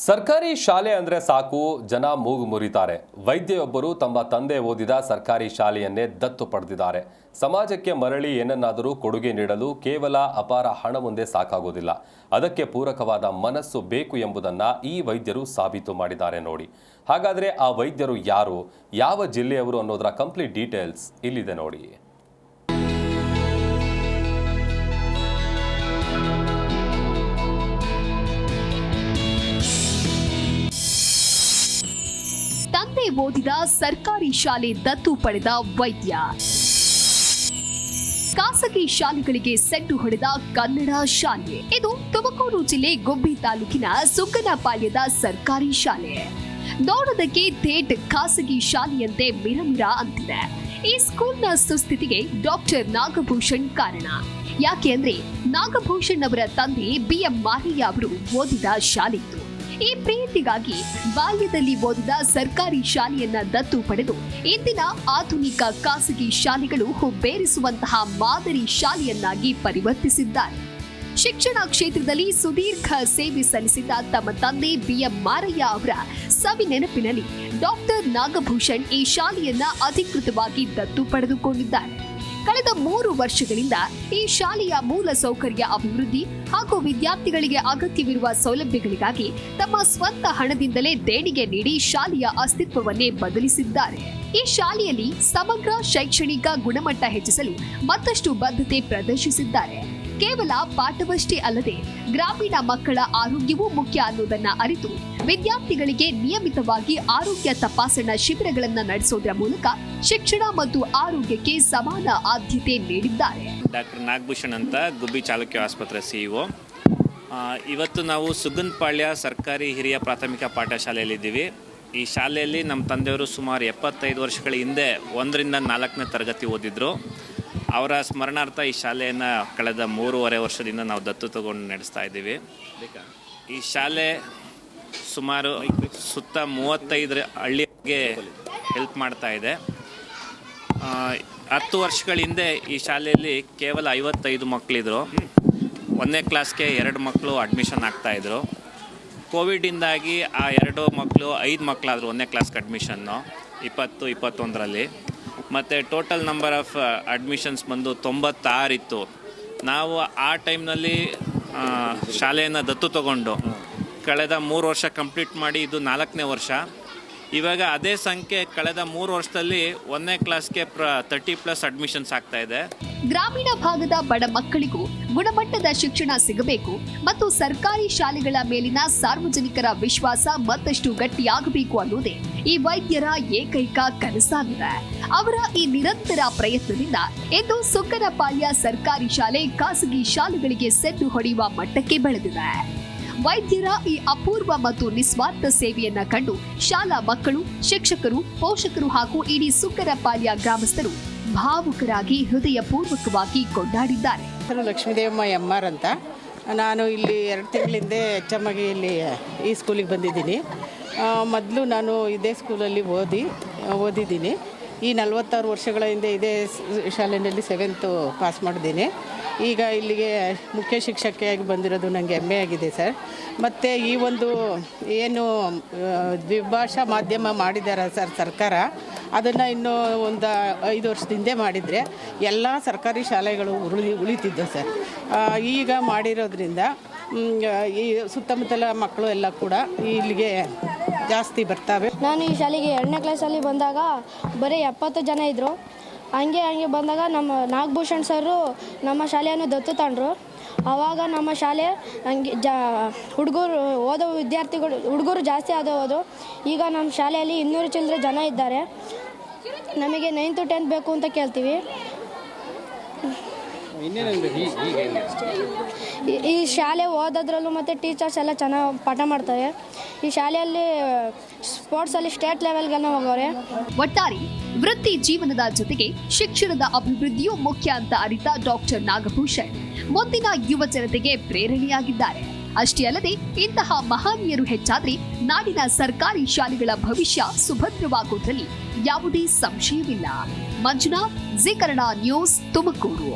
ಸರ್ಕಾರಿ ಶಾಲೆ ಅಂದ್ರೆ ಸಾಕು ಜನ ಮೂಗು ಮುರಿತಾರೆ. ವೈದ್ಯೊಬ್ಬರು ತಮ್ಮ ತಂದೆ ಓದಿದ ಸರ್ಕಾರಿ ಶಾಲೆಯನ್ನೇ ದತ್ತು ಪಡೆದಿದ್ದಾರೆ. ಸಮಾಜಕ್ಕೆ ಮರಳಿ ಏನನ್ನಾದರೂ ಕೊಡುಗೆ ನೀಡಲು ಕೇವಲ ಅಪಾರ ಹಣವೊಂದೇ ಸಾಕಾಗೋದಿಲ್ಲ. ಅದಕ್ಕೆ ಪೂರಕವಾದ ಮನಸ್ಸು ಬೇಕು ಎಂಬುದನ್ನು ಈ ವೈದ್ಯರು ಸಾಬೀತು ಮಾಡಿದ್ದಾರೆ ನೋಡಿ. ಹಾಗಾದರೆ ಆ ವೈದ್ಯರು ಯಾರು, ಯಾವ ಜಿಲ್ಲೆಯವರು ಅನ್ನೋದರ ಕಂಪ್ಲೀಟ್ ಡೀಟೇಲ್ಸ್ ಇಲ್ಲಿದೆ ನೋಡಿ. ತಂದೆ ಓದಿದ ಸರ್ಕಾರಿ ಶಾಲೆ ದತ್ತು ಪಡೆದ ವೈದ್ಯ, ಖಾಸಗಿ ಶಾಲೆಗಳಿಗೆ ಸೆಡ್ಡು ಹೊಡೆದ ಕನ್ನಡ ಶಾಲೆ. ಇದು ತುಮಕೂರು ಜಿಲ್ಲೆ ಗುಬ್ಬಿ ತಾಲೂಕಿನ ಸುಗ್ಗನಪಾಳ್ಯದ ಸರ್ಕಾರಿ ಶಾಲೆ. ನೋಡೋದಕ್ಕೆ ಥೇಟ್ ಖಾಸಗಿ ಶಾಲೆಯಂತೆ ಮಿರಮಿರ ಅಂತಿದೆ. ಈ ಸ್ಕೂಲ್ನ ಸುಸ್ಥಿತಿಗೆ ಡಾಕ್ಟರ್ ನಾಗಭೂಷಣ್ ಕಾರಣ. ಯಾಕೆ ಅಂದ್ರೆ ನಾಗಭೂಷಣ್ ಅವರ ತಂದೆ BM ಮಾರಯ್ಯ ಅವರು ಓದಿದ ಶಾಲೆ ಇದು. ಈ ಪ್ರೀತಿಗಾಗಿ ಬಾಲ್ಯದಲ್ಲಿ ಓದಿದ ಸರ್ಕಾರಿ ಶಾಲೆಯನ್ನ ದತ್ತು ಪಡೆದು ಇಂದಿನ ಆಧುನಿಕ ಖಾಸಗಿ ಶಾಲೆಗಳು ಹುಬ್ಬೇರಿಸುವಂತಹ ಮಾದರಿ ಶಾಲೆಯನ್ನಾಗಿ ಪರಿವರ್ತಿಸಿದ್ದಾರೆ. ಶಿಕ್ಷಣ ಕ್ಷೇತ್ರದಲ್ಲಿ ಸುದೀರ್ಘ ಸೇವೆ ಸಲ್ಲಿಸಿದ ತಮ್ಮ ತಂದೆ BM ಮಾರಯ್ಯ ಅವರ ಸವಿ ನೆನಪಿನಲ್ಲಿ ಡಾಕ್ಟರ್ ನಾಗಭೂಷಣ್ ಈ ಶಾಲೆಯನ್ನ ಅಧಿಕೃತವಾಗಿ ದತ್ತು ಪಡೆದುಕೊಂಡಿದ್ದಾರೆ. ಕಳೆದ 3 ವರ್ಷಗಳಿಂದ ಈ ಶಾಲೆಯ ಮೂಲ ಸೌಕರ್ಯ ಅಭಿವೃದ್ಧಿ ಹಾಗೂ ವಿದ್ಯಾರ್ಥಿಗಳಿಗೆ ಅಗತ್ಯವಿರುವ ಸೌಲಭ್ಯಗಳಿಗಾಗಿ ತಮ್ಮ ಸ್ವಂತ ಹಣದಿಂದಲೇ ದೇಣಿಗೆ ನೀಡಿ ಶಾಲೆಯ ಅಸ್ತಿತ್ವವನ್ನೇ ಬದಲಿಸಿದ್ದಾರೆ. ಈ ಶಾಲೆಯಲ್ಲಿ ಸಮಗ್ರ ಶೈಕ್ಷಣಿಕ ಗುಣಮಟ್ಟ ಹೆಚ್ಚಿಸಲು ಮತ್ತಷ್ಟು ಬದ್ಧತೆ ಪ್ರದರ್ಶಿಸಿದ್ದಾರೆ. ಕೇವಲ ಪಾಠವಷ್ಟೇ ಅಲ್ಲದೆ ಗ್ರಾಮೀಣ ಮಕ್ಕಳ ಆರೋಗ್ಯವೂ ಮುಖ್ಯ ಅನ್ನೋದನ್ನ ಅರಿತು ವಿದ್ಯಾರ್ಥಿಗಳಿಗೆ ನಿಯಮಿತವಾಗಿ ಆರೋಗ್ಯ ತಪಾಸಣಾ ಶಿಬಿರಗಳನ್ನು ನಡೆಸೋದರ ಮೂಲಕ ಶಿಕ್ಷಣ ಮತ್ತು ಆರೋಗ್ಯಕ್ಕೆ ಸಮಾನ ಆದ್ಯತೆ ನೀಡಿದ್ದಾರೆ. ಡಾಕ್ಟರ್ ನಾಗಭೂಷಣ್ ಅಂತ ಗುಬ್ಬಿ ಚಾಲುಕ್ಯ ಆಸ್ಪತ್ರೆ CEO. ಇವತ್ತು ನಾವು ಸುಗ್ಗನಪಾಳ್ಯ ಸರ್ಕಾರಿ ಹಿರಿಯ ಪ್ರಾಥಮಿಕ ಪಾಠಶಾಲೆಯಲ್ಲಿದ್ದೀವಿ. ಈ ಶಾಲೆಯಲ್ಲಿ ನಮ್ಮ ತಂದೆಯವರು ಸುಮಾರು 75 ವರ್ಷಗಳ ಹಿಂದೆ 1ರಿಂದ 4ನೇ ತರಗತಿ ಓದಿದ್ರು. ಅವರ ಸ್ಮರಣಾರ್ಥ ಈ ಶಾಲೆಯನ್ನು ಕಳೆದ 3.5 ವರ್ಷದಿಂದ ನಾವು ದತ್ತು ತಗೊಂಡು ನಡೆಸ್ತಾ ಇದ್ದೀವಿ. ಈ ಶಾಲೆ ಸುಮಾರು ಸುತ್ತ 35 ಹಳ್ಳಿಗೆ ಹೆಲ್ಪ್ ಮಾಡ್ತಾ ಇದೆ. 10 ವರ್ಷಗಳ ಹಿಂದೆ ಈ ಶಾಲೆಯಲ್ಲಿ ಕೇವಲ 55 ಮಕ್ಕಳಿದ್ರು. 1ನೇ ಕ್ಲಾಸ್ಗೆ 2 ಮಕ್ಕಳು ಅಡ್ಮಿಷನ್ ಆಗ್ತಾಯಿದ್ರು. ಕೋವಿಡಿಂದಾಗಿ ಆ 2 ಮಕ್ಕಳು 5 ಮಕ್ಕಳಾದರು 1ನೇ ಕ್ಲಾಸ್ಗೆ ಅಡ್ಮಿಷನ್ನು 2021ರಲ್ಲಿ. ಮತ್ತು ಟೋಟಲ್ ನಂಬರ್ ಆಫ್ ಅಡ್ಮಿಷನ್ಸ್ ಬಂದು 96 ಇತ್ತು. ನಾವು ಆ ಟೈಮ್ನಲ್ಲಿ ಶಾಲೆಯನ್ನು ದತ್ತು ತಗೊಂಡು ಕಳೆದ 3 ವರ್ಷ ಕಂಪ್ಲೀಟ್ ಮಾಡಿ ಇದು 4ನೇ ವರ್ಷ. ಇವಾಗ ಅದೇ ಸಂಖ್ಯೆ ಕಳೆದ 3 ವರ್ಷದಲ್ಲಿ 1ನೇ ಕ್ಲಾಸ್ಗೆ 30+ ಅಡ್ಮಿಷನ್ಸ್ ಆಗ್ತಾ ಇದೆ. ಗ್ರಾಮೀಣ ಭಾಗದ ಬಡ ಮಕ್ಕಳಿಗೂ ಗುಣಮಟ್ಟದ ಶಿಕ್ಷಣ ಸಿಗಬೇಕು ಮತ್ತು ಸರ್ಕಾರಿ ಶಾಲೆಗಳ ಮೇಲಿನ ಸಾರ್ವಜನಿಕರ ವಿಶ್ವಾಸ ಮತ್ತಷ್ಟು ಗಟ್ಟಿಯಾಗಬೇಕು ಅನ್ನೋದೇ ಈ ವೈದ್ಯರ ಏಕೈಕ ಕನಸಾಗಿದೆ. ಅವರ ಈ ನಿರಂತರ ಪ್ರಯತ್ನದಿಂದ ಇಂದು ಸುಗ್ಗನಪಾಳ್ಯ ಸರ್ಕಾರಿ ಶಾಲೆ ಖಾಸಗಿ ಶಾಲೆಗಳಿಗೆ ಸೆಡ್ಡು ಹೊಡೆಯುವ ಮಟ್ಟಕ್ಕೆ ಬೆಳೆದಿದೆ. ವೈದ್ಯರ ಈ ಅಪೂರ್ವ ಮತ್ತು ನಿಸ್ವಾರ್ಥ ಸೇವೆಯನ್ನ ಕಂಡು ಶಾಲಾ ಮಕ್ಕಳು, ಶಿಕ್ಷಕರು, ಪೋಷಕರು ಹಾಗೂ ಇಡೀ ಸುಗ್ಗನಪಾಳ್ಯ ಗ್ರಾಮಸ್ಥರು ಭಾವುಕರಾಗಿ ಹೃದಯಪೂರ್ವಕವಾಗಿ ಕೊಂಡಾಡಿದ್ದಾರೆ. ಲಕ್ಷ್ಮೀದೇವಮ್ಮ MR ಅಂತ. ನಾನು ಇಲ್ಲಿ 2 ತಿಂಗಳಿಂದ HM ಆಗಿ ಇಲ್ಲಿ ಈ ಸ್ಕೂಲಿಗೆ ಬಂದಿದ್ದೀನಿ. ಮೊದಲು ನಾನು ಇದೇ ಸ್ಕೂಲಲ್ಲಿ ಓದಿದ್ದೀನಿ. ಈ 46 ವರ್ಷಗಳ ಹಿಂದೆ ಇದೇ ಶಾಲೆಯಲ್ಲಿ 7th ಪಾಸ್ ಮಾಡಿದ್ದೀನಿ. ಈಗ ಇಲ್ಲಿಗೆ ಮುಖ್ಯ ಶಿಕ್ಷಕಿಯಾಗಿ ಬಂದಿರೋದು ನನಗೆ ಹೆಮ್ಮೆ ಆಗಿದೆ ಸರ್. ಮತ್ತು ಈ ಒಂದು ಏನು ದ್ವಿಭಾಷಾ ಮಾಧ್ಯಮ ಮಾಡಿದ್ದಾರೆ ಸರ್ ಸರ್ಕಾರ, ಅದನ್ನು ಇನ್ನೂ ಒಂದು 5 ವರ್ಷದಿಂದ ಮಾಡಿದರೆ ಎಲ್ಲ ಸರ್ಕಾರಿ ಶಾಲೆಗಳು ಉಳಿತಿದ್ದವು ಸರ್. ಈಗ ಮಾಡಿರೋದ್ರಿಂದ ಈ ಸುತ್ತಮುತ್ತಲ ಮಕ್ಕಳು ಎಲ್ಲ ಕೂಡ ಇಲ್ಲಿಗೆ ಜಾಸ್ತಿ ಬರ್ತಾವೆ. ನಾನು ಈ ಶಾಲೆಗೆ 2ನೇ ಕ್ಲಾಸಲ್ಲಿ ಬಂದಾಗ ಬರೀ 70 ಜನ ಇದ್ದರು. ಹಂಗೆ ಬಂದಾಗ ನಮ್ಮ ನಾಗಭೂಷಣ್ ಸರು ನಮ್ಮ ಶಾಲೆಯನ್ನು ದತ್ತು ತಗೊಂಡ್ರು. ಆವಾಗ ನಮ್ಮ ಶಾಲೆ ಹಂಗೆ ಹುಡುಗರು ಹುಡುಗರು ಜಾಸ್ತಿ ಆದವು. ಈಗ ನಮ್ಮ ಶಾಲೆಯಲ್ಲಿ 200 ಚಿಲ್ಲರೆ ಜನ ಇದ್ದಾರೆ. ನಮಗೆ 9th 10th ಬೇಕು ಅಂತ ಕೇಳ್ತೀವಿ. ಈ ಶಾಲೆ ಓದೋದ್ರಲ್ಲೂ ಮತ್ತು ಟೀಚರ್ಸ್ ಎಲ್ಲ ಚೆನ್ನಾಗಿ ಪಾಠ ಮಾಡ್ತಾರೆ. ಈ ಶಾಲೆಯಲ್ಲಿ ಸ್ಪೋರ್ಟ್ಸಲ್ಲಿ ಸ್ಟೇಟ್ ಲೆವೆಲ್ಗೆಲ್ಲ ಹೋಗೋರೆ. ಒಟ್ಟಾರೆ ವೃತ್ತಿ ಜೀವನದ ಜೊತೆಗೆ ಶಿಕ್ಷಣದ ಅಭಿವೃದ್ಧಿಯೂ ಮುಖ್ಯ ಅಂತ ಅರಿತ ಡಾಕ್ಟರ್ ನಾಗಭೂಷಣ್ ಮುಂದಿನ ಯುವ ಜನತೆಗೆ ಪ್ರೇರಣೆಯಾಗಿದ್ದಾರೆ. ಅಷ್ಟೇ ಅಲ್ಲದೆ ಇಂತಹ ಮಹನೀಯರು ಹೆಚ್ಚಾದ್ರೆ ನಾಡಿನ ಸರ್ಕಾರಿ ಶಾಲೆಗಳ ಭವಿಷ್ಯ ಸುಭದ್ರವಾಗುವುದರಲ್ಲಿ ಯಾವುದೇ ಸಂಶಯವಿಲ್ಲ. Manjunath, G Kannada news, Tumakuru.